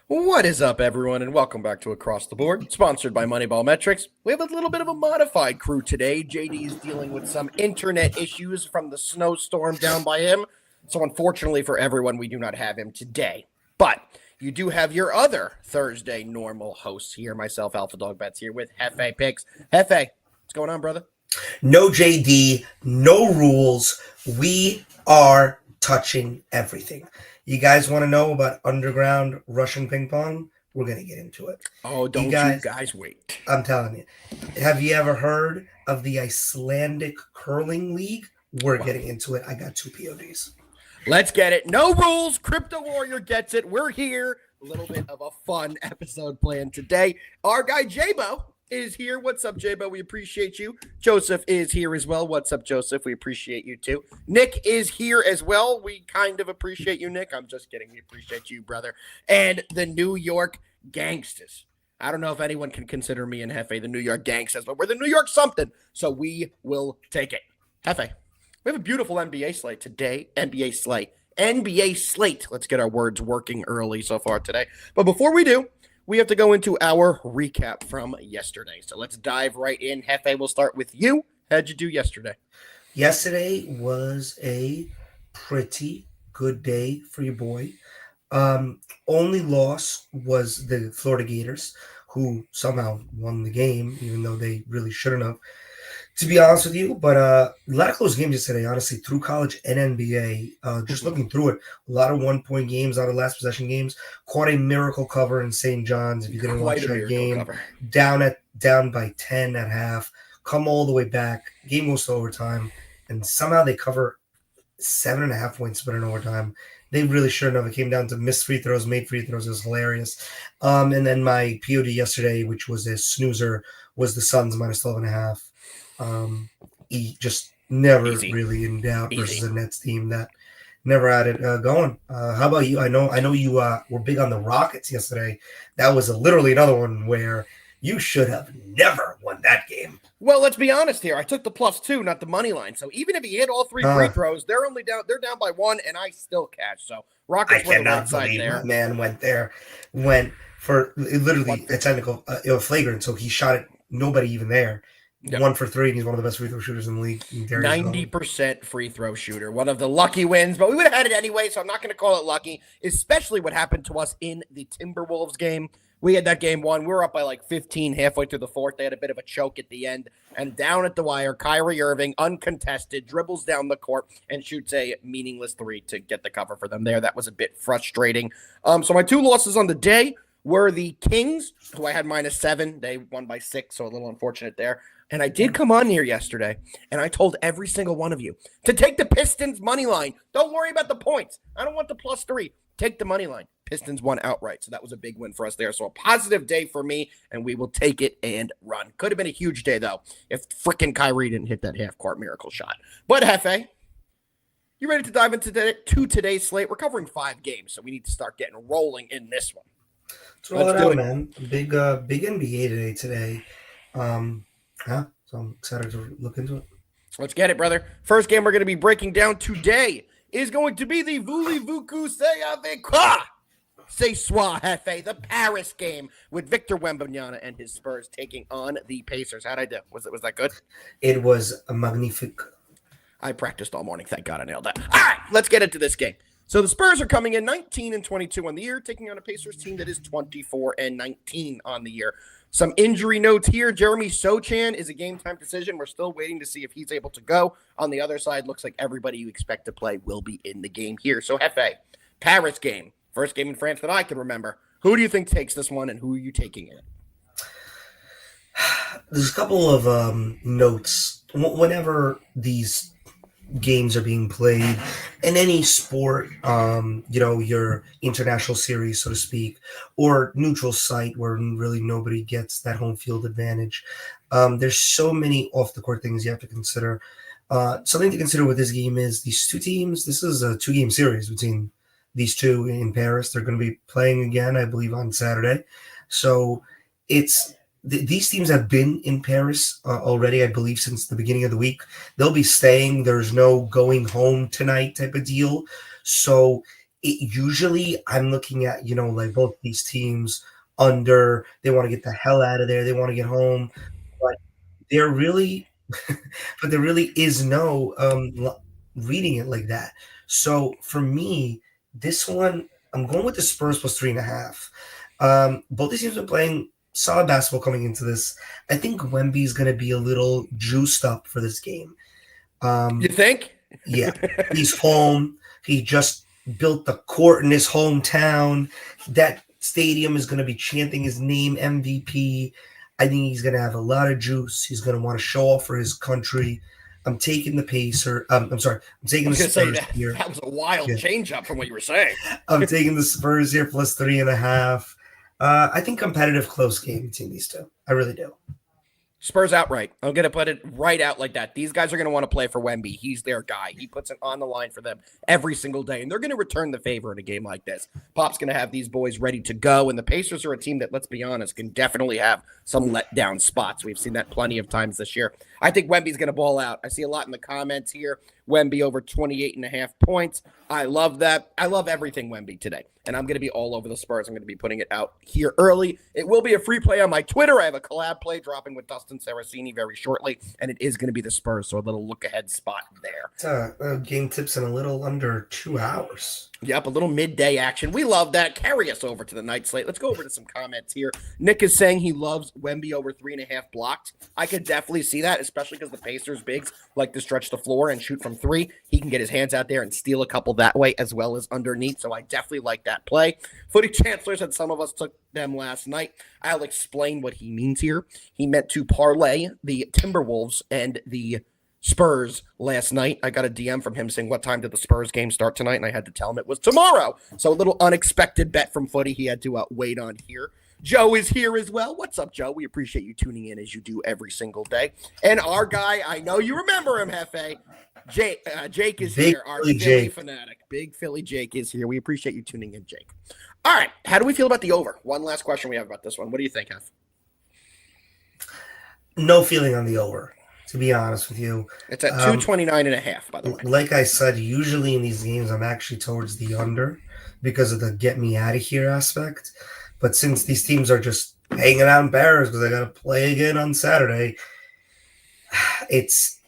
What is up, everyone, and welcome back to Across the Board, sponsored by MoneyBall Metrics. We have a little bit of a modified crew today. JD is dealing with some internet issues from the snowstorm down by him, so unfortunately for everyone, we do not have him today. But you do have your other Thursday normal hosts here, myself, Alpha Dog Bets, here with Hefe Picks. Hefe, what's going on, brother? No JD, no rules. We are touching everything. You guys want to know about underground Russian ping pong? We're going to get into it. Oh, don't you guys wait. I'm telling you. Have you ever heard of the Icelandic Curling League? We're getting into it. I got 2 PODs. Let's get it. No rules. Crypto Warrior gets it. We're here. A little bit of a fun episode planned today. Our guy Jabo is here. What's up, Jabo? We appreciate you. Joseph is here as well. What's up, Joseph? We appreciate you too. Nick is here as well. We kind of appreciate you, Nick. I'm just kidding. We appreciate you, brother. And the New York Gangsters. I don't know if anyone can consider me and Hefe the New York Gangsters, but we're the New York something, so we will take it. Hefe, we have a beautiful NBA slate today. NBA slate. Let's get our words working early so far today. But before we do, we have to go into our recap from yesterday. So let's dive right in. Hefe, we'll start with you. How'd you do yesterday? Yesterday was a pretty good day for your boy. Only loss was the Florida Gators, who somehow won the game, even though they really shouldn't have, to be honest with you. But a lot of close games yesterday, honestly, through college and NBA. Just looking through it, a lot of one-point games, a lot of last possession games. Caught a miracle cover in St. John's. If you didn't watch that game, down by 10 at half, come all the way back. Game goes to overtime, and somehow they cover 7.5 points spread in overtime. They really shouldn't have. It came down to missed free throws, made free throws. It was hilarious. And then my POD yesterday, which was a snoozer, was the Suns minus 12.5. He just never really in doubt versus a Nets team that never had it going. How about you? I know you were big on the Rockets yesterday. That was literally another one where you should have never won that game. Well, let's be honest here. I took the +2, not the money line. So even if he hit all 3 free throws, they're down by 1, and I still cashed. So Rockets were the right side there. Man went for literally a technical, flagrant. So he shot it. Nobody even there. Yep. 1 for 3, and he's one of the best free throw shooters in the league. 90% free throw shooter. One of the lucky wins, but we would have had it anyway, so I'm not going to call it lucky, especially what happened to us in the Timberwolves game. We had that game won. We were up by like 15 halfway through the fourth. They had a bit of a choke at the end. And down at the wire, Kyrie Irving, uncontested, dribbles down the court and shoots a meaningless 3 to get the cover for them there. That was a bit frustrating. So my 2 losses on the day were the Kings, who I had -7. They won by 6, so a little unfortunate there. And I did come on here yesterday, and I told every single one of you to take the Pistons money line. Don't worry about the points. I don't want the +3. Take the money line. Pistons won outright, so that was a big win for us there. So a positive day for me, and we will take it and run. Could have been a huge day, though, if frickin' Kyrie didn't hit that half-court miracle shot. But, Hefe, you ready to dive into today's slate? We're covering 5 games, so we need to start getting rolling in this one. Let's do it, man. Big NBA today. So I'm excited to look into it. Let's get it, brother. First game we're going to be breaking down today is going to be the Voulez-vous say avec quoi? C'est soit, Hefe, the Paris game with Victor Wembanyama and his Spurs taking on the Pacers. How'd I do? Was that good? It was magnifique. I practiced all morning. Thank God I nailed that. All right, let's get into this game. So the Spurs are coming in 19-22 on the year, taking on a Pacers team that is 24-19 on the year. Some injury notes here. Jeremy Sochan is a game-time decision. We're still waiting to see if he's able to go. On the other side, looks like everybody you expect to play will be in the game here. So, Hefe, Paris game. First game in France that I can remember. Who do you think takes this one, and who are you taking in it? There's a couple of notes. Whenever these games are being played in any sport, your international series, so to speak, or neutral site where really nobody gets that home field advantage. There's so many off-the-court things you have to consider. Something to consider with this game is these 2 teams. This is a 2-game series between these 2 in Paris. They're going to be playing again, I believe, on Saturday. So these teams have been in Paris already, I believe, since the beginning of the week. They'll be staying. There's no going home tonight type of deal. So Usually I'm looking at, like both these teams under, they want to get the hell out of there. They want to get home. But there really, but there really is no reading it like that. So for me, this one, I'm going with the Spurs plus 3.5. Both these teams are playing solid basketball coming into this. I think Wemby's going to be a little juiced up for this game. You think? Yeah, he's home. He just built the court in his hometown. That stadium is going to be chanting his name, MVP. I think he's going to have a lot of juice. He's going to want to show off for his country. I'm taking the Pacer. I'm sorry. I'm taking the Spurs here. That was a wild change up from what you were saying. I'm taking the Spurs here plus 3.5. I think competitive, close game between these two. I really do. Spurs outright. I'm going to put it right out like that. These guys are going to want to play for Wemby. He's their guy. He puts it on the line for them every single day, and they're going to return the favor in a game like this. Pop's going to have these boys ready to go, and the Pacers are a team that, let's be honest, can definitely have some letdown spots. We've seen that plenty of times this year. I think Wemby's going to ball out. I see a lot in the comments here. Wemby over 28.5 points. I love that. I love everything Wemby today. And I'm going to be all over the Spurs. I'm going to be putting it out here early. It will be a free play on my Twitter. I have a collab play dropping with Dustin Saraceni very shortly, and it is going to be the Spurs, so a little look-ahead spot there. Game tips in a little under 2 hours. Yep, a little midday action. We love that. Carry us over to the night slate. Let's go over to some comments here. Nick is saying he loves Wemby over 3.5 blocked. I could definitely see that, especially because the Pacers bigs like to stretch the floor and shoot from 3. He can get his hands out there and steal a couple that way as well as underneath, so I definitely like that play. Footy Chancellor said some of us took them last night. I'll explain what he means here. He meant to parlay the Timberwolves and the Spurs last night. I got a DM from him saying, what time did the Spurs game start tonight? And I had to tell him it was tomorrow. So a little unexpected bet from Footy he had to wait on here. Joe is here as well. What's up, Joe? We appreciate you tuning in as you do every single day. And our guy, I know you remember him, Hefe. Jake is here, our Philly fanatic. Big Philly Jake is here. We appreciate you tuning in, Jake. All right, how do we feel about the over? One last question we have about this one. What do you think, Hef? No feeling on the over, to be honest with you. It's at 229.5, by the way. Like I said, usually in these games, I'm actually towards the under because of the get me out of here aspect. But since these teams are just hanging out in Paris because I got to play again on Saturday, it's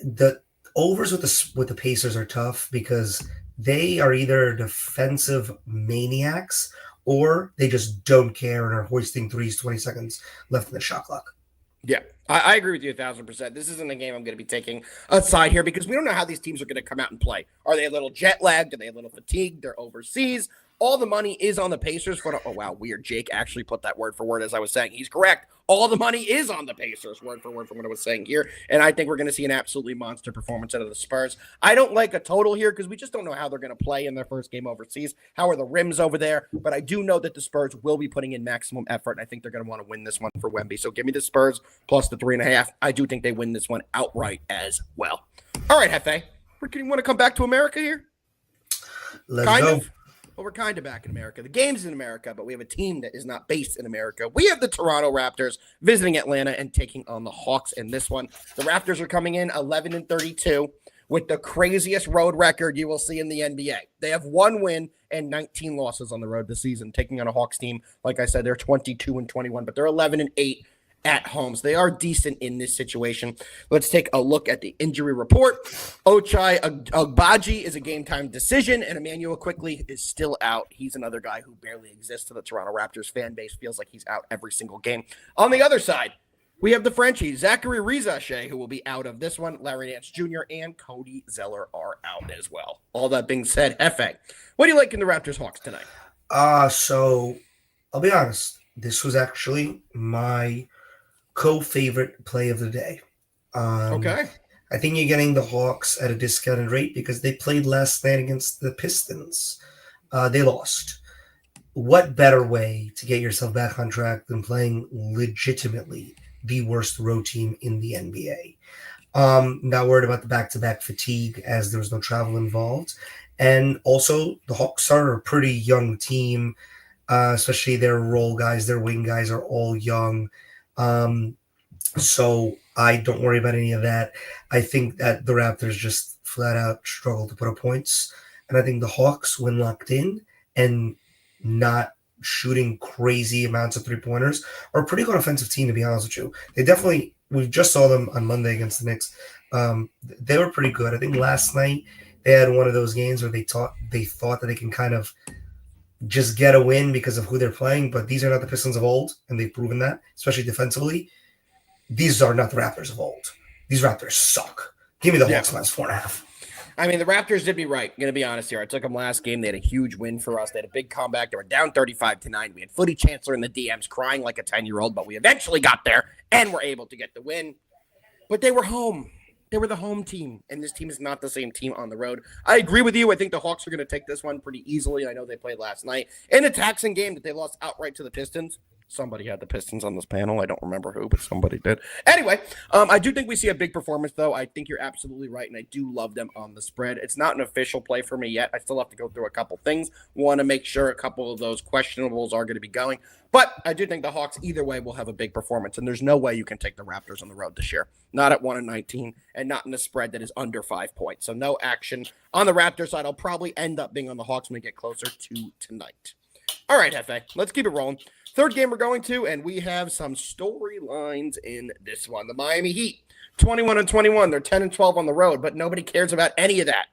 the overs with the Pacers are tough because they are either defensive maniacs or they just don't care and are hoisting threes 20 seconds left in the shot clock. Yeah, I agree with you 1,000%. This isn't a game I'm going to be taking aside here because we don't know how these teams are going to come out and play. Are they a little jet lagged? Are they a little fatigued? They're overseas. All the money is on the Pacers. Oh, wow, weird. Jake actually put that word for word as I was saying. He's correct. All the money is on the Pacers, word for word from what I was saying here. And I think we're going to see an absolutely monster performance out of the Spurs. I don't like a total here because we just don't know how they're going to play in their first game overseas. How are the rims over there? But I do know that the Spurs will be putting in maximum effort, and I think they're going to want to win this one for Wemby. So give me the Spurs plus the 3.5. I do think they win this one outright as well. All right, Hefe. You want to come back to America here? Let's go. Well, we're kind of back in America. The game's in America, but we have a team that is not based in America. We have the Toronto Raptors visiting Atlanta and taking on the Hawks in this one. The Raptors are coming in 11-32 with the craziest road record you will see in the NBA. They have 1 win and 19 losses on the road this season, taking on a Hawks team. Like I said, they're 22-21, but they're 11-8 at home. So they are decent in this situation. Let's take a look at the injury report. Ochai Agbaji is a game-time decision, and Emmanuel Quickley is still out. He's another guy who barely exists to the Toronto Raptors fan base. Feels like he's out every single game. On the other side, we have the Frenchie, Zachary Rizache, who will be out of this one. Larry Nance Jr. and Cody Zeller are out as well. All that being said, Hefe, what do you like in the Raptors-Hawks tonight? So I'll be honest. This was actually my co-favorite play of the day. Okay. I think you're getting the Hawks at a discounted rate because they played last night against the Pistons. They lost. What better way to get yourself back on track than playing legitimately the worst road team in the NBA? Not worried about the back-to-back fatigue as there was no travel involved. And also, the Hawks are a pretty young team, especially their role guys, their wing guys are all young. So I don't worry about any of that. I think that the Raptors just flat out struggle to put up points. And I think the Hawks, when locked in and not shooting crazy amounts of three-pointers, are a pretty good offensive team, to be honest with you. They definitely, we just saw them on Monday against the Knicks. They were pretty good. I think last night they had one of those games where they thought that they can kind of just get a win because of who they're playing, but these are not the Pistons of old, and they've proven that, especially defensively. These are not the Raptors of old. These Raptors suck. Give me the Hawks minus 4.5. I mean, the Raptors did me right. I'm going to be honest here. I took them last game. They had a huge win for us. They had a big comeback. They were down 35-9. We had Footy Chancellor in the DMs crying like a 10-year-old, but we eventually got there and were able to get the win. But they were home. They were the home team, and this team is not the same team on the road. I agree with you. I think the Hawks are going to take this one pretty easily. I know they played last night in a taxing game that they lost outright to the Pistons. Somebody had the Pistons on this panel. I don't remember who, but somebody did. Anyway, I do think we see a big performance, though. I think you're absolutely right, and I do love them on the spread. It's not an official play for me yet. I still have to go through a couple things. Want to make sure a couple of those questionables are going to be going. But I do think the Hawks, either way, will have a big performance, and there's no way you can take the Raptors on the road this year. Not at 1-19, and not in a spread that is under 5 points. So no action on the Raptors side. I'll probably end up being on the Hawks when we get closer to tonight. All right, Hefe, let's keep it rolling. Third game we're going to, and we have some storylines in this one. The Miami Heat, 21-21. They're 10-12 on the road, but nobody cares about any of that.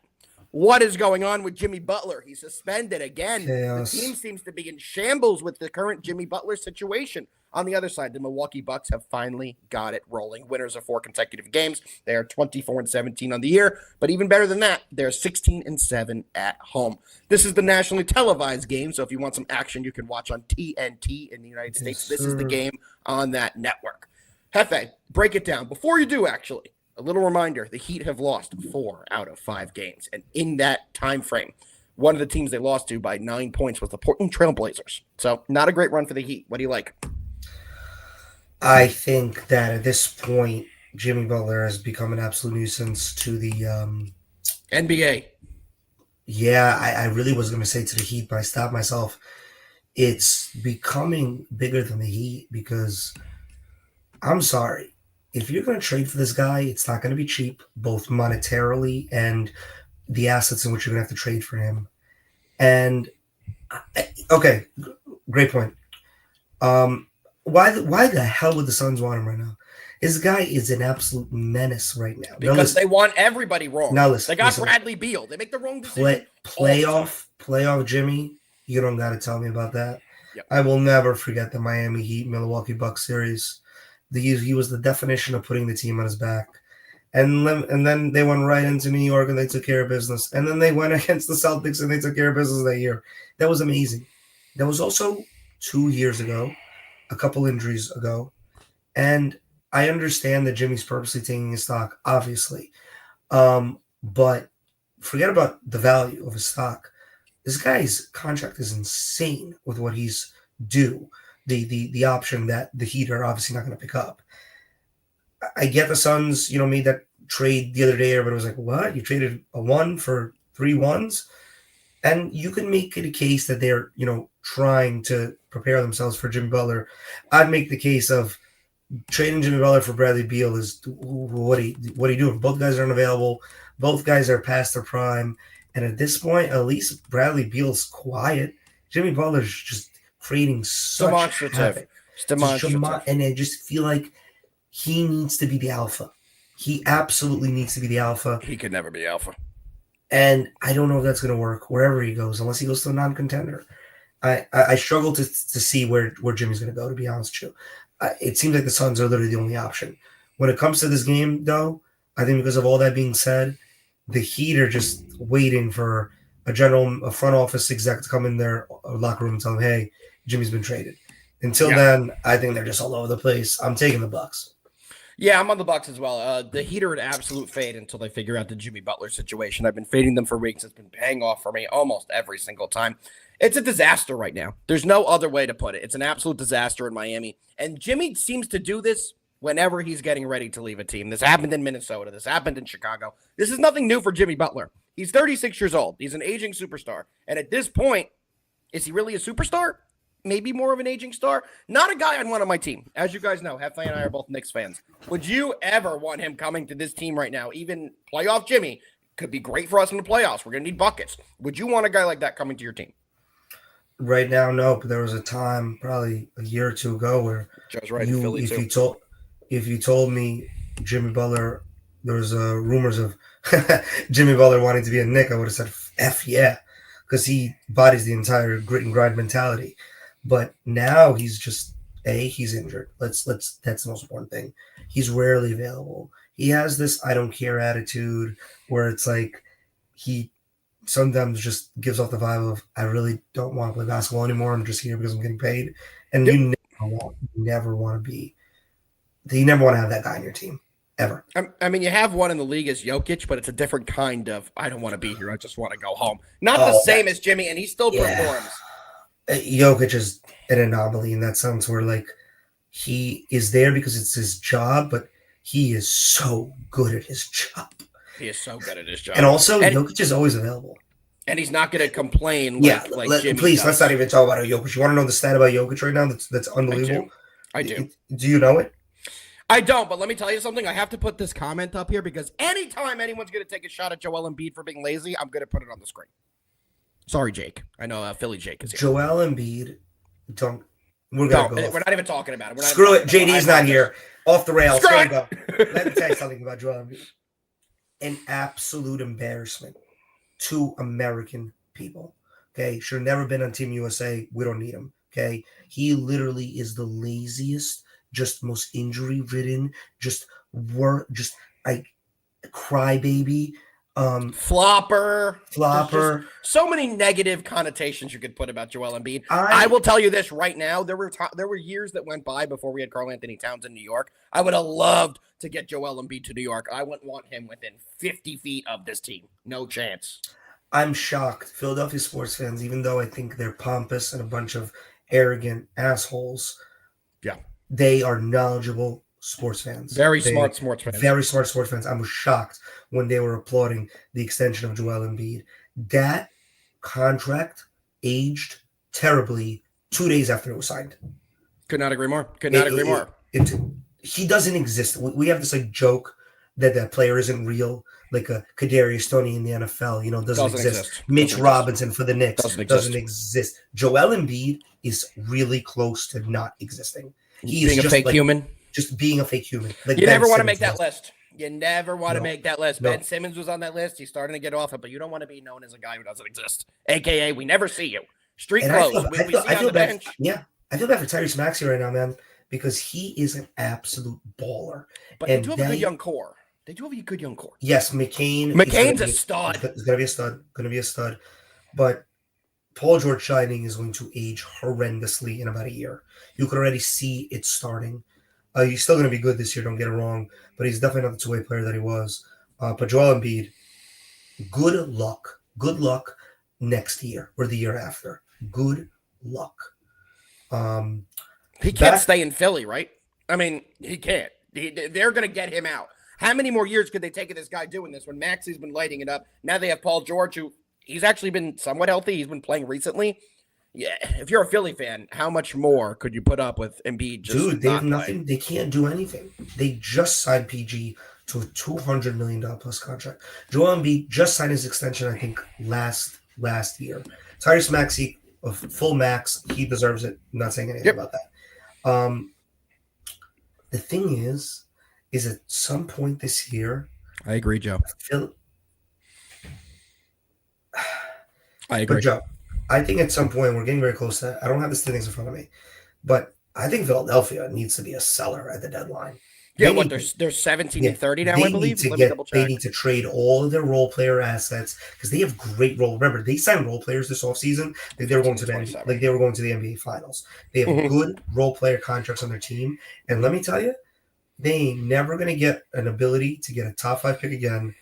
What is going on with Jimmy Butler? He's suspended again. Chaos. The team seems to be in shambles with the current Jimmy Butler situation. On the other side, the Milwaukee Bucks have finally got it rolling. Winners of 4 consecutive games. They are 24-17 on the year, but even better than that, they're 16-7 at home. This is the nationally televised game, so if you want some action, you can watch on TNT in the United States. This is the game on that network. Hefe, break it down. Before you do, actually, a little reminder, the Heat have lost 4 out of 5 games, and in that time frame, one of the teams they lost to by 9 points was the Portland Trail Blazers. So not a great run for the Heat. What do you like? I think that at this point, Jimmy Butler has become an absolute nuisance to the NBA. Yeah, I really was going to say to the Heat, but I stopped myself. It's becoming bigger than the Heat because I'm sorry. If you're going to trade for this guy, it's not going to be cheap, both monetarily and the assets in which you're going to have to trade for him. And, okay, great point. Why the hell would the Suns want him right now? This guy is an absolute menace right now. Because they want everybody wrong. Now listen, they got Bradley Beal. They make the wrong decision. Playoff Jimmy. You don't got to tell me about that. Yep. I will never forget the Miami Heat Milwaukee Bucks series. He was the definition of putting the team on his back. And then they went right into New York and they took care of business. And then they went against the Celtics and they took care of business that year. That was amazing. That was also 2 years ago, a couple injuries ago. And I understand that Jimmy's purposely taking his stock, obviously. But forget about the value of his stock. This guy's contract is insane with what he's due. The option that the Heat are obviously not going to pick up. I get the Suns, made that trade the other day. Everybody was like, what? You traded a 1 for 3 1s? And you can make it a case that they're, trying to prepare themselves for Jimmy Butler. I'd make the case of trading Jimmy Butler for Bradley Beal is what are you doing? Both guys are unavailable. Both guys are past their prime. And at this point, at least Bradley Beal's quiet. Jimmy Butler's just creating such havoc. And I just feel like he needs to be the alpha. He absolutely needs to be the alpha. He could never be alpha. And I don't know if that's going to work wherever he goes, unless he goes to a non-contender. I struggle to see where Jimmy's going to go, to be honest with you. It seems like the Suns are literally the only option. When it comes to this game, though, I think because of all that being said, the Heat are just waiting for a front office exec to come in their locker room and tell them, hey, Jimmy's been traded. Until then, I think they're just all over the place. I'm taking the Bucks. Yeah, I'm on the Bucks as well. The Heat are an absolute fade until they figure out the Jimmy Butler situation. I've been fading them for weeks. It's been paying off for me almost every single time. It's a disaster right now. There's no other way to put it. It's an absolute disaster in Miami. And Jimmy seems to do this whenever he's getting ready to leave a team. This happened in Minnesota. This happened in Chicago. This is nothing new for Jimmy Butler. He's 36 years old. He's an aging superstar. And at this point, is he really a superstar? Maybe more of an aging star. Not a guy I'd want on my team. As you guys know, Hefe and I are both Knicks fans. Would you ever want him coming to this team right now, even playoff Jimmy, could be great for us in the playoffs. We're going to need buckets. Would you want a guy like that coming to your team? Right now, no. But there was a time, probably a year or two ago, where Joe's right. In Philly if you told me Jimmy Butler, there was rumors of Jimmy Butler wanting to be a Knick, I would have said F yeah, because he bodies the entire grit and grind mentality. But now he's just he's injured. That's the most important thing. He's rarely available. He has this I don't care attitude where it's like he sometimes just gives off the vibe of I really don't want to play basketball anymore. I'm just here because I'm getting paid. And you never want to be. You never want to have that guy on your team ever. I mean, you have one in the league as Jokic, but it's a different kind of I don't want to be here. I just want to go home. Not the same as Jimmy, and he still performs. Jokic is an anomaly in that sense where like he is there because it's his job, but he is so good at his job. He is so good at his job. And also, Jokic is always available. And he's not going to complain like Jimmy please, does. let's not even talk about Jokic. You want to know the stat about Jokic right now that's unbelievable? I do. Do you know it? I don't, but let me tell you something. I have to put this comment up here because anytime anyone's going to take a shot at Joel Embiid for being lazy, I'm going to put it on the screen. Sorry, Jake. I know Philly Jake is here. Joel Embiid, we're not even talking about it. Screw it. JD's not here. Off the rails. Screw it. Go. Let me tell you something about Joel Embiid. An absolute embarrassment to American people. Okay, should have never been on Team USA. We don't need him. Okay, he literally is the laziest, just most injury-ridden, just like crybaby, flopper. So many negative connotations you could put about Joel Embiid. I will tell you this right now: there were years that went by before we had Karl Anthony Towns in New York. I would have loved to get Joel Embiid to New York. I wouldn't want him within 50 feet of this team. No chance. I'm shocked. Philadelphia sports fans, even though I think they're pompous and a bunch of arrogant assholes, they are knowledgeable sports fans. Very smart sports fans. I was shocked when they were applauding the extension of Joel Embiid. That contract aged terribly 2 days after it was signed. Could not agree more. He doesn't exist. We have this like joke that player isn't real, like a Kadarius Toney in the NFL, doesn't exist. Mitch Robinson for the Knicks doesn't exist. Joel Embiid is really close to not existing. He is being a fake human. Just being a fake human. Like you never want to make that list. You never want to make that list. Ben Simmons was on that list. He's starting to get off it, but you don't want to be known as a guy who doesn't exist. AKA, we never see you. Street clothes. We see you on the bench. Yeah, I feel bad for Tyrese Maxey right now, man, because he is an absolute baller. But they do have a good young core. Yes, McCain's a stud. He's going to be a stud. But Paul George Shining is going to age horrendously in about a year. You can already see it starting. He's still going to be good this year, don't get it wrong, but he's definitely not the two-way player that he was. But Joel Embiid, good luck. Good luck next year or the year after. Good luck. He can't stay in Philly, right? I mean, he can't. They're going to get him out. How many more years could they take of this guy doing this when Maxey's been lighting it up? Now they have Paul George, who he's actually been somewhat healthy. He's been playing recently. Yeah, if you're a Philly fan, how much more could you put up with Embiid? Dude, they have nothing. They can't do anything. They just signed PG to a $200 million plus contract. Joel Embiid just signed his extension, I think, last year. Tyrese Maxey, a full max, he deserves it. I'm not saying anything about that. The thing is at some point this year, I agree, Joe. I agree. But Joe, I think at some point we're getting very close to that. I don't have the standings in front of me, but I think Philadelphia needs to be a seller at the deadline. Yeah, they're 17 and 30 now, I believe. They need to trade all of their role player assets because they have great role. Remember, they signed role players this offseason. They were going to the NBA Finals. They have good role player contracts on their team, and let me tell you, they ain't never going to get an ability to get a top 5 pick again.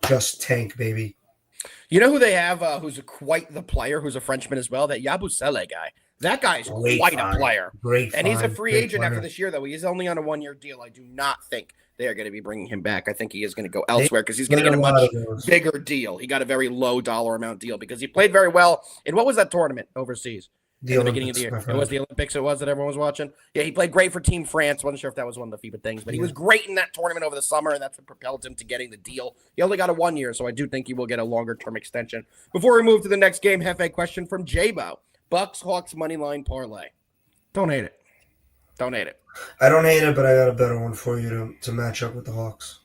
Just tank, baby. You know who they have who's quite the player, who's a Frenchman as well? That Yabusele guy. That guy's quite a player. And he's a free agent after this year, though. He's only on a 1-year deal. I do not think they are going to be bringing him back. I think he is going to go elsewhere because he's going to get a much bigger deal. He got a very low dollar amount deal because he played very well in what was that tournament overseas? in the beginning of the year. It was the Olympics. It was that everyone was watching. Yeah, he played great for Team France. Wasn't sure if that was one of the FIBA things, but he was great in that tournament over the summer, and that's what propelled him to getting the deal. He only got a 1 year, so I do think he will get a longer-term extension. Before we move to the next game, Hefe, question from J-Bo. Bucks Hawks money line parlay. Don't hate it. Don't hate it. I don't hate it, but I got a better one for you to match up with the Hawks.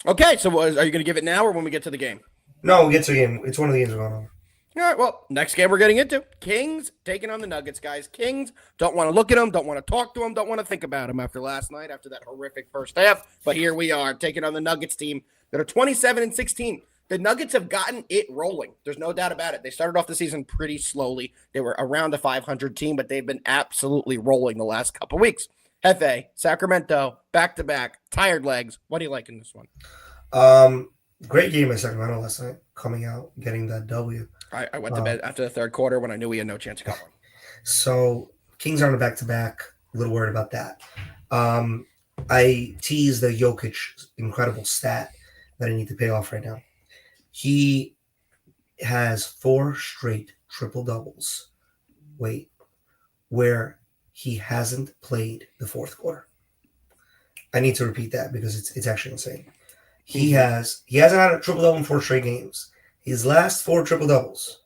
Okay, so are you going to give it now or when we get to the game? No, we'll get to the game. It's one of the games going on. All right, well, next game we're getting into. Kings taking on the Nuggets, guys. Kings don't want to look at them, don't want to talk to them, don't want to think about them after last night, after that horrific first half. But here we are taking on the Nuggets team that are 27-16. The Nuggets have gotten it rolling. There's no doubt about it. They started off the season pretty slowly. They were around a 500 team, but they've been absolutely rolling the last couple weeks. Hefe, Sacramento, back-to-back, tired legs. What do you like in this one? Great game in Sacramento last night, coming out, getting that W. I went to bed after the third quarter when I knew we had no chance of going. So, Kings are on a back-to-back. A little worried about that. I teased the Jokic incredible stat that I need to pay off right now. He has 4 straight triple-doubles. Where he hasn't played the fourth quarter. I need to repeat that because it's actually insane. He hasn't had a triple-double in 4 straight games. His last 4 triple-doubles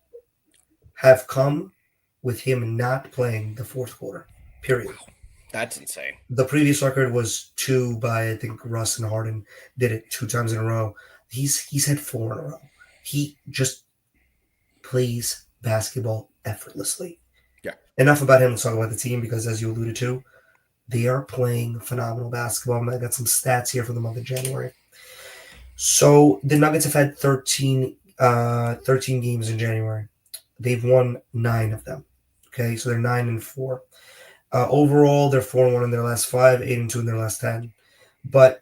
have come with him not playing the fourth quarter, period. Wow, that's insane. The previous record was 2 by, I think, Russ and Harden did it 2 times in a row. He's had 4 in a row. He just plays basketball effortlessly. Yeah. Enough about him. Let's talk about the team because, as you alluded to, they are playing phenomenal basketball. I got some stats here for the month of January. So the Nuggets have had 13 games in January. They've won 9 of them. Okay, so they're 9-4. Overall, they're 4-1 in their last 5, 8-2 in their last 10. But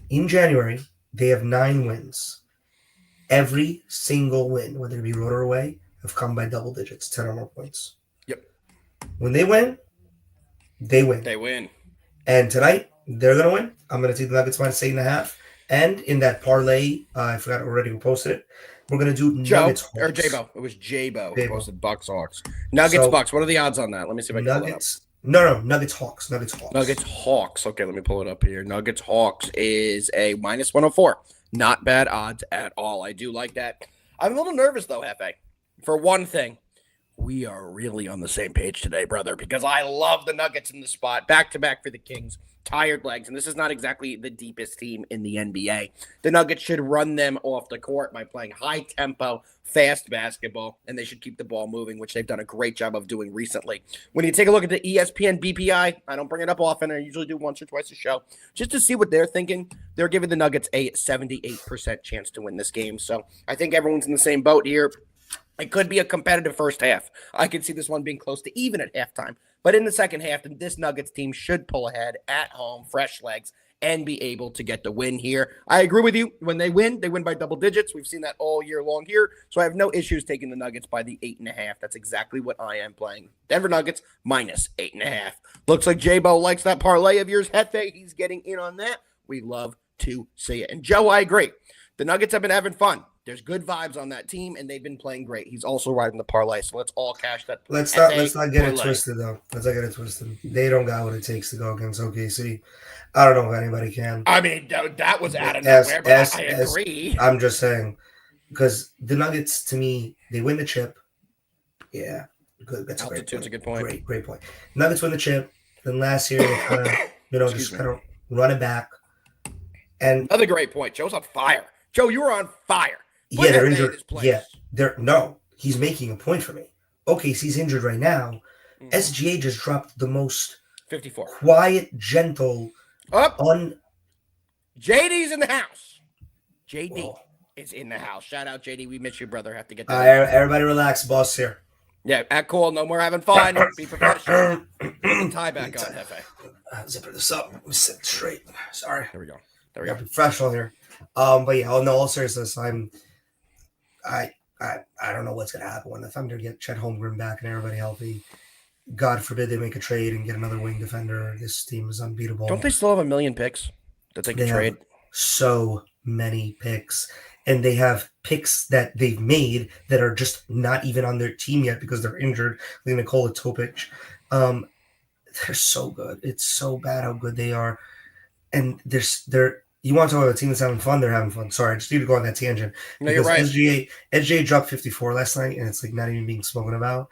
in January, they have 9 wins. Every single win, whether it be road or away, have come by double digits, 10 or more points. Yep. When they win, they win. They win. And tonight, they're going to win. I'm going to take the Nuggets minus 8.5. And in that parlay, I forgot already who posted it. We're going to do Nuggets Hawks. Or J-Bo. It was J-Bo who posted Bucks Hawks. Nuggets Bucks. What are the odds on that? Let me see if I can pull it up. No, Nuggets Hawks. Nuggets Hawks. Okay, let me pull it up here. Nuggets Hawks is a minus 104. Not bad odds at all. I do like that. I'm a little nervous, though, Hefe. For one thing, we are really on the same page today, brother, because I love the Nuggets in the spot. Back-to-back for the Kings. Tired legs, and this is not exactly the deepest team in the NBA. The Nuggets should run them off the court by playing high-tempo, fast basketball, and they should keep the ball moving, which they've done a great job of doing recently. When you take a look at the ESPN BPI, I don't bring it up often. I usually do once or twice a show, just to see what they're thinking. They're giving the Nuggets a 78% chance to win this game, so I think everyone's in the same boat here. It could be a competitive first half. I could see this one being close to even at halftime. But in the second half, this Nuggets team should pull ahead at home, fresh legs, and be able to get the win here. I agree with you. When they win by double digits. We've seen that all year long here. So I have no issues taking the Nuggets by the 8.5. That's exactly what I am playing. Denver Nuggets minus 8.5. Looks like J-Bo likes that parlay of yours, Hefe. He's getting in on that. We love to see it. And Joe, I agree. The Nuggets have been having fun. There's good vibes on that team, and they've been playing great. He's also riding the parlay, so let's all cash that. Let's not get it twisted, though. Let's not get it twisted. They don't got what it takes to go against OKC. I don't know if anybody can. I mean, that was out of nowhere, but I agree. I'm just saying, because the Nuggets, to me, they win the chip. Yeah, good. That's a good point. Great point. Nuggets win the chip. Then last year, they kind of, just kind of run it back. And another great point. Joe's on fire. Joe, you were on fire. Yeah, they're injured. Yeah, he's making a point for me. OKC's injured right now. SGA just dropped the most 54 quiet, gentle. JD's in the house. JD is in the house. Shout out JD. We miss you, brother. Have to get that. Everybody relax, boss here. Yeah, act cool. No more having fun. Be professional. Tie back on, Hefe. Zipper this up. Let me sit straight. Sorry. There we go. Professional here. But yeah, no, all seriousness, I don't know what's gonna happen when the Thunder get Chet Holmgren back and everybody healthy. God forbid they make a trade and get another wing defender. This team is unbeatable. Don't they still have 1 million picks that they can trade? So many picks. and they have picks that they've made that are just not even on their team yet because they're injured, like Nikola Topic. Um, they're so good. It's so bad how good they are. And they're you want to talk about a team that's having fun, they're having fun. Sorry, I just need to go on that tangent No, you're because right. SGA dropped 54 last night, and it's like not even being spoken about.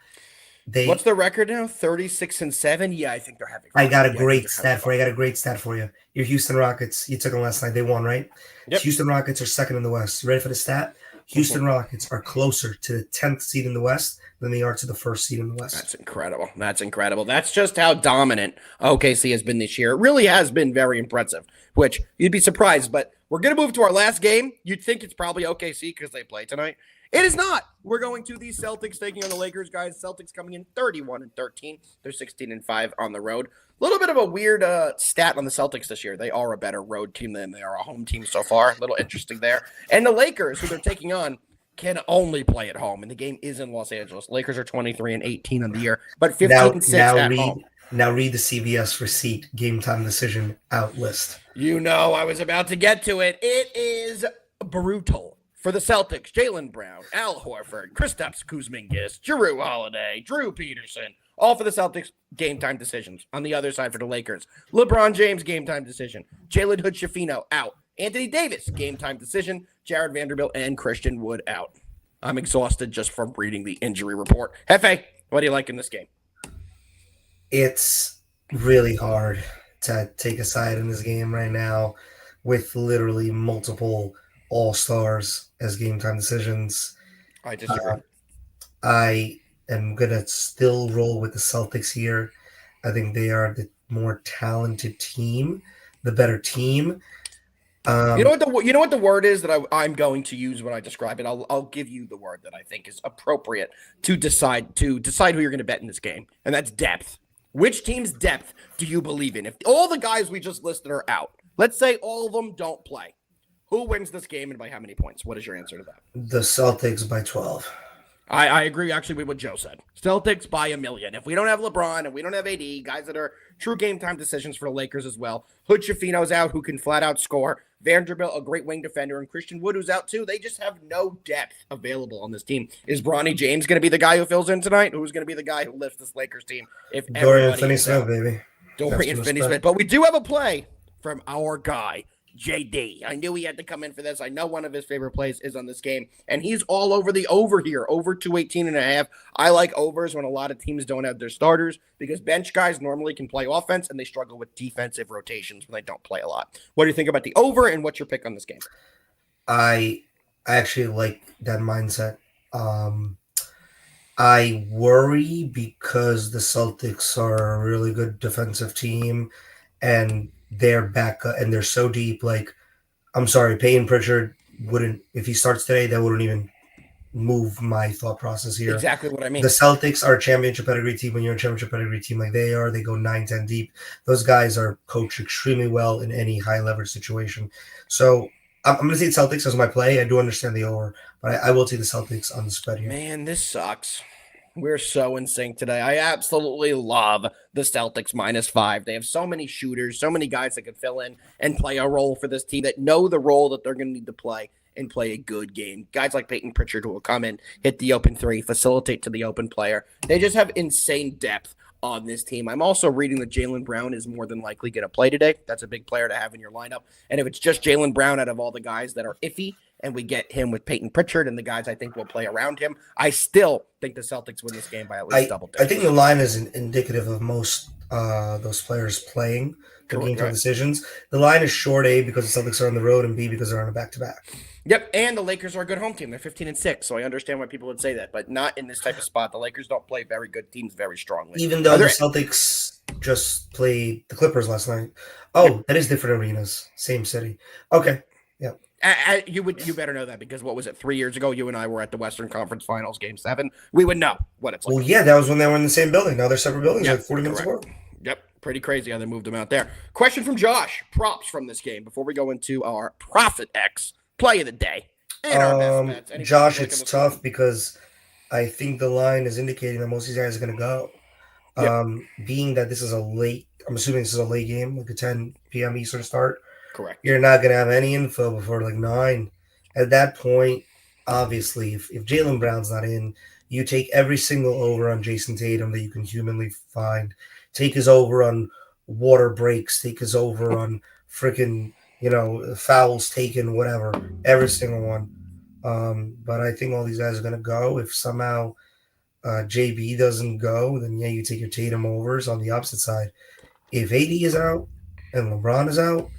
What's They the record now? 36-7. Yeah, I think they're having I fun. got a Yeah, I think great they're having stat for fun. you. I got a great stat for you. Your Houston Rockets, you took them last night. They won, right? Yep. Houston Rockets are second in the West. You ready for the stat? Houston Rockets are closer to the 10th seed in the West than they are to the first seed in the West. That's incredible. That's incredible. That's just how dominant OKC has been this year. It really has been very impressive, which you'd be surprised. But we're going to move to our last game. You'd think it's probably OKC because they play tonight. It is not. We're going to the Celtics taking on the Lakers, guys. Celtics coming in 31-13. They're 16-5 on the road. A little bit of a weird stat on the Celtics this year. They are a better road team than they are a home team so far. A little interesting there. And the Lakers, who they're taking on, can only play at home, and the game is in Los Angeles. Lakers are 23-18 on the year, but 15-6 at home. Now read the CBS receipt game time decision out list. You know, I was about to get to it. It is brutal for the Celtics. Jaylen Brown, Al Horford, Kristaps Kuzmingas, Jrue Holiday, Drew Peterson, all for the Celtics game time decisions. On the other side for the Lakers, LeBron James game time decision. Jalen Hood-Schifino out. Anthony Davis, game time decision. Jared Vanderbilt and Christian Wood out. I'm exhausted just from reading the injury report. Hefe, what do you like in this game? It's really hard to take a side in this game right now with literally multiple all-stars as game time decisions. I disagree. I am going to still roll with the Celtics here. I think they are the more talented team, the better team. You know what the word is that I'm going to use when I describe it. I'll give you the word that I think is appropriate to decide who you're going to bet in this game, and that's depth. Which team's depth do you believe in? If all the guys we just listed are out, let's say all of them don't play, who wins this game and by how many points? What is your answer to that? The Celtics by 12. I agree actually with what Joe said. Celtics by 1,000,000. If we don't have LeBron and we don't have AD, guys that are true game time decisions for the Lakers as well. Hood-Schifino's out, who can flat out score. Vanderbilt, a great wing defender, and Christian Wood, who's out too. They just have no depth available on this team. Is Bronny James going to be the guy who fills in tonight? Who's going to be the guy who lifts this Lakers team? If Dorian Finney-Smith, baby. Dorian Finney-Smith. But we do have a play from our guy, JD. I knew he had to come in for this. I know one of his favorite plays is on this game, and he's all over the over here, over 218.5. I like overs when a lot of teams don't have their starters because bench guys normally can play offense, and they struggle with defensive rotations when they don't play a lot. What do you think about the over, and what's your pick on this game? I actually like that mindset. I worry because the Celtics are a really good defensive team, and they're back and they're so deep. Like, I'm sorry, Peyton Pritchard wouldn't, if he starts today, that wouldn't even move my thought process here. Exactly what I mean. The Celtics are a championship pedigree team. When you're a championship pedigree team like they are, they go 9-10 deep. Those guys are coached extremely well in any high leverage situation. So I'm going to take the Celtics as my play. I do understand the over, but I will take the Celtics on the spread here. Man, this sucks. We're so in sync today. I absolutely love the Celtics -5. They have so many shooters, so many guys that can fill in and play a role for this team that know the role that they're going to need to play and play a good game. Guys like Peyton Pritchard who will come in, hit the open three, facilitate to the open player. They just have insane depth on this team. I'm also reading that Jaylen Brown is more than likely going to play today. That's a big player to have in your lineup. And if it's just Jaylen Brown out of all the guys that are iffy, and we get him with Peyton Pritchard and the guys I think will play around him, I still think the Celtics win this game by at least double digits. I think the line is indicative of most those players playing for game time decisions. The line is short, A, because the Celtics are on the road, and B, because they're on a back-to-back. Yep, and the Lakers are a good home team. They're 15-6, so I understand why people would say that, but not in this type of spot. The Lakers don't play very good teams very strongly. Even though the Celtics just played the Clippers last night. Oh, that is different arenas, same city. Okay, yeah. You better know that because what was it, 3 years ago? You and I were at the Western Conference Finals, Game 7. We would know what it's like. Well, yeah, that was when they were in the same building. Now they're separate buildings, like 40 minutes apart. Yep, pretty crazy how they moved them out there. Question from Josh. Props from this game before we go into our Profit X play of the day and our best bets. Josh, it's tough because I think the line is indicating that most of these guys are going to go. Being that this is I'm assuming this is a late game, like a 10 p.m. Eastern start. Correct. You're not going to have any info before like 9. At that point, obviously, if Jaylen Brown's not in, you take every single over on Jason Tatum that you can humanly find. Take his over on water breaks. Take his over on freaking, fouls taken, whatever. Every single one. But I think all these guys are going to go. If somehow JB doesn't go, then yeah, you take your Tatum overs on the opposite side. If AD is out and LeBron is out,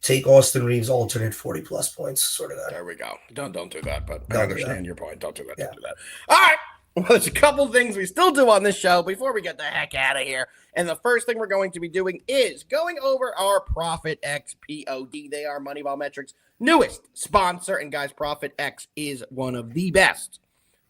take Austin Reeves alternate 40-plus points sort of guy. There we go. Don't do that, but Don't I do understand that. your point. Don't do that. Yeah. Don't do that. All right. Well, there's a couple things we still do on this show before we get the heck out of here. And the first thing we're going to be doing is going over our Profit X POD. They are Moneyball Metrics' newest sponsor. And guys, Profit X is one of the best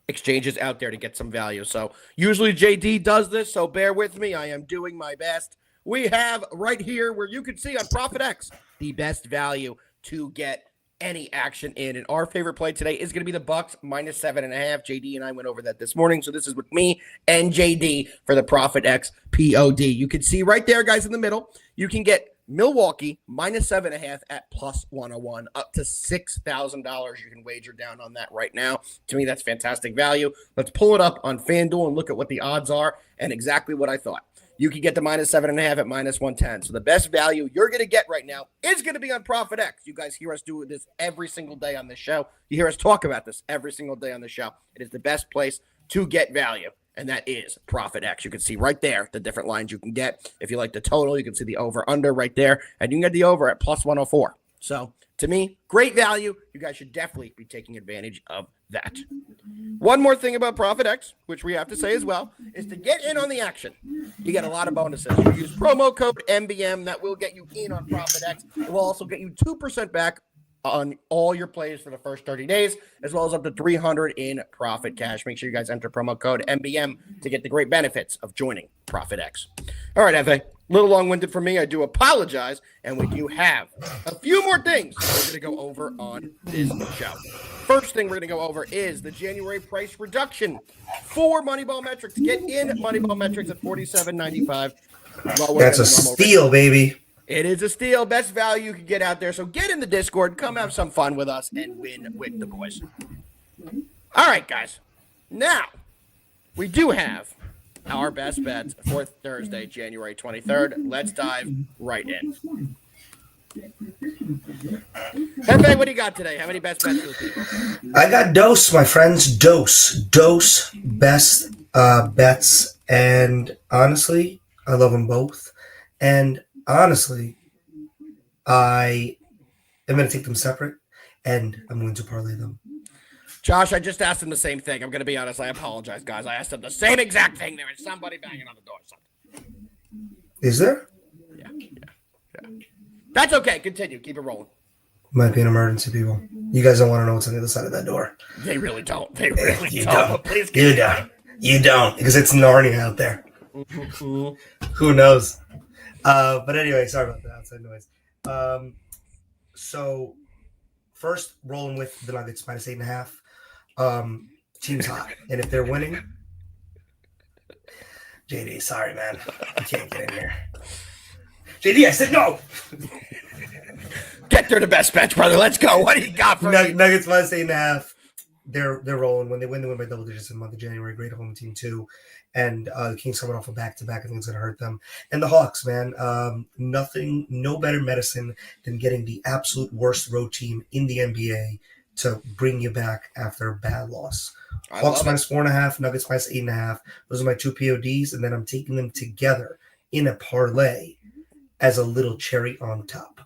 exchanges out there to get some value. So usually JD does this, so bear with me. I am doing my best. We have right here where you can see on Profit X the best value to get any action in. And our favorite play today is going to be the Bucks minus 7.5. JD and I went over that this morning. So this is with me and JD for the Profit X POD. You can see right there, guys, in the middle, you can get Milwaukee minus 7.5 at plus 101, up to $6,000. You can wager down on that right now. To me, that's fantastic value. Let's pull it up on FanDuel and look at what the odds are and exactly what I thought. You can get the minus 7.5 at minus 110. So the best value you're going to get right now is going to be on Profit X. You guys hear us do this every single day on this show. You hear us talk about this every single day on the show. It is the best place to get value, and that is Profit X. You can see right there the different lines you can get. If you like the total, you can see the over-under right there, and you can get the over at plus 104. So to me, great value. You guys should definitely be taking advantage of that. One more thing about Profit X, which we have to say as well, is to get in on the action. You get a lot of bonuses. You use promo code MBM. That will get you in on Profit X. It will also get you 2% back on all your plays for the first 30 days, as well as up to $300 in profit cash. Make sure you guys enter promo code MBM to get the great benefits of joining Profit X. All right, Efe, a little long-winded for me. I do apologize, and we do have a few more things we're going to go over on this show. First thing we're going to go over is the January price reduction for Moneyball Metrics. Get in Moneyball Metrics at $47.95. That's a steal, baby. It is a steal. Best value you can get out there. So get in the Discord. Come have some fun with us and win with the boys. All right, guys. Now, we do have our best bets for Thursday, January 23rd. Let's dive right in. Pepe, what do you got today? How many best bets for the people? I got Dose, my friends. Dose best bets. And honestly, I love them both. And honestly, I am going to take them separate, and I'm going to parlay them. Josh, I just asked him the same thing. I'm going to be honest. I apologize, guys. I asked him the same exact thing. There is somebody banging on the door. Is there? Yeah. That's okay. Continue. Keep it rolling. Might be an emergency, people. You guys don't want to know what's on the other side of that door. They really don't. They really you don't. Please you don't. You don't, because it's Narnia out there. Who knows? But anyway, sorry about the outside noise. So first, rolling with the Nuggets minus 8.5. Team's hot, and if they're winning, JD, sorry man, you can't get in here. JD, I said no. Get through the best bets, brother. Let's go. What do you got for me? Nuggets minus 8.5. They're rolling. When they win by double digits in the month of January. Great home team too. And the Kings coming off a back-to-back. I think it's going to hurt them. And the Hawks, man, no better medicine than getting the absolute worst road team in the NBA to bring you back after a bad loss. Hawks minus 4.5, Nuggets minus 8.5. Those are my two PODs, and then I'm taking them together in a parlay as a little cherry on top.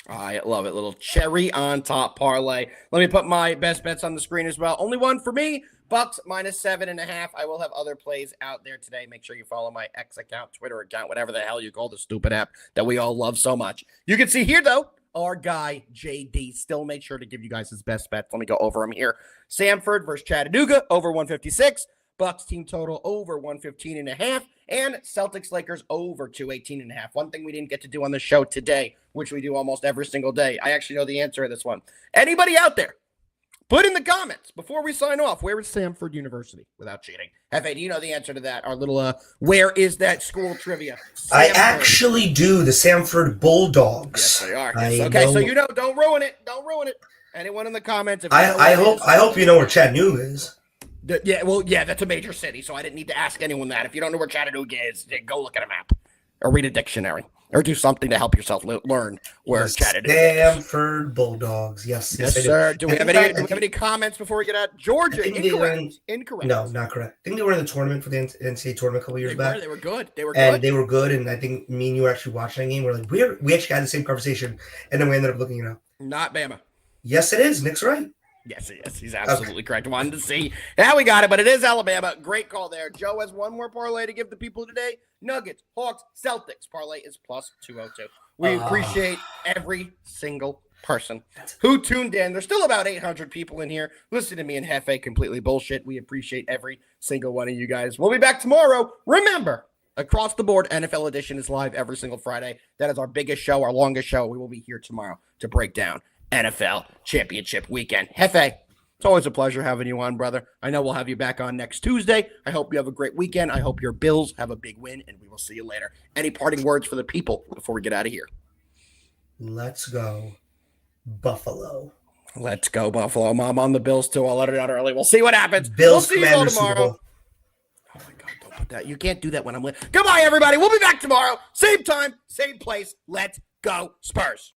I love it. Little cherry on top parlay. Let me put my best bets on the screen as well. Only one for me. Bucks minus 7.5. I will have other plays out there today. Make sure you follow my X account, Twitter account, whatever the hell you call the stupid app that we all love so much. You can see here, though, our guy, JD, still make sure to give you guys his best bets. Let me go over them here. Samford versus Chattanooga, over 156. Bucks team total over 115.5. And Celtics Lakers over 218.5. One thing we didn't get to do on the show today, which we do almost every single day. I actually know the answer to this one. Anybody out there? Put in the comments before we sign off. Where is Samford University without cheating? Hefe, do you know the answer to that? Our little, where is that school trivia? Samford. I actually do. The Samford Bulldogs. Yes, they are. Yes. Okay, so you know, don't ruin it. Don't ruin it. Anyone in the comments? If you know I where it hope is, I hope you know where Chattanooga is. Yeah, that's a major city, so I didn't need to ask anyone that. If you don't know where Chattanooga is, go look at a map or read a dictionary or do something to help yourself learn where Chattanooga is. Stanford Bulldogs. Yes, Yes, I do. sir. Do we And have in any? fact, Do we have any comments before we get out? Georgia, think they were incorrect. Incorrect. No, not correct. I think they were in the tournament for the NCAA tournament a couple years back. They were good. They were And good. they were good. And I think me and you were actually watching that game. We're like, we actually had the same conversation, and then we ended up looking it up. Not Bama. Yes, it is. Nick's right. Yes, he's absolutely correct. Wanted to see. Now we got it, but it is Alabama. Great call there. Joe has one more parlay to give the people today. Nuggets, Hawks, Celtics. Parlay is plus 202. We appreciate every single person who tuned in. There's still about 800 people in here. Listen to me and Hefe completely bullshit. We appreciate every single one of you guys. We'll be back tomorrow. Remember, Across the Board NFL Edition is live every single Friday. That is our biggest show, our longest show. We will be here tomorrow to break down NFL Championship Weekend. Hefe, it's always a pleasure having you on, brother. I know we'll have you back on next Tuesday. I hope you have a great weekend. I hope your Bills have a big win, and we will see you later. Any parting words for the people before we get out of here? Let's go, Buffalo. Let's go, Buffalo. Mom on the Bills, too. I'll let it out early. We'll see what happens. Bills we'll see you all Commanders Super tomorrow. Bowl. Oh, my God. Don't put that. You can't do that when I'm lit. Goodbye, everybody. We'll be back tomorrow. Same time, same place. Let's go, Spurs.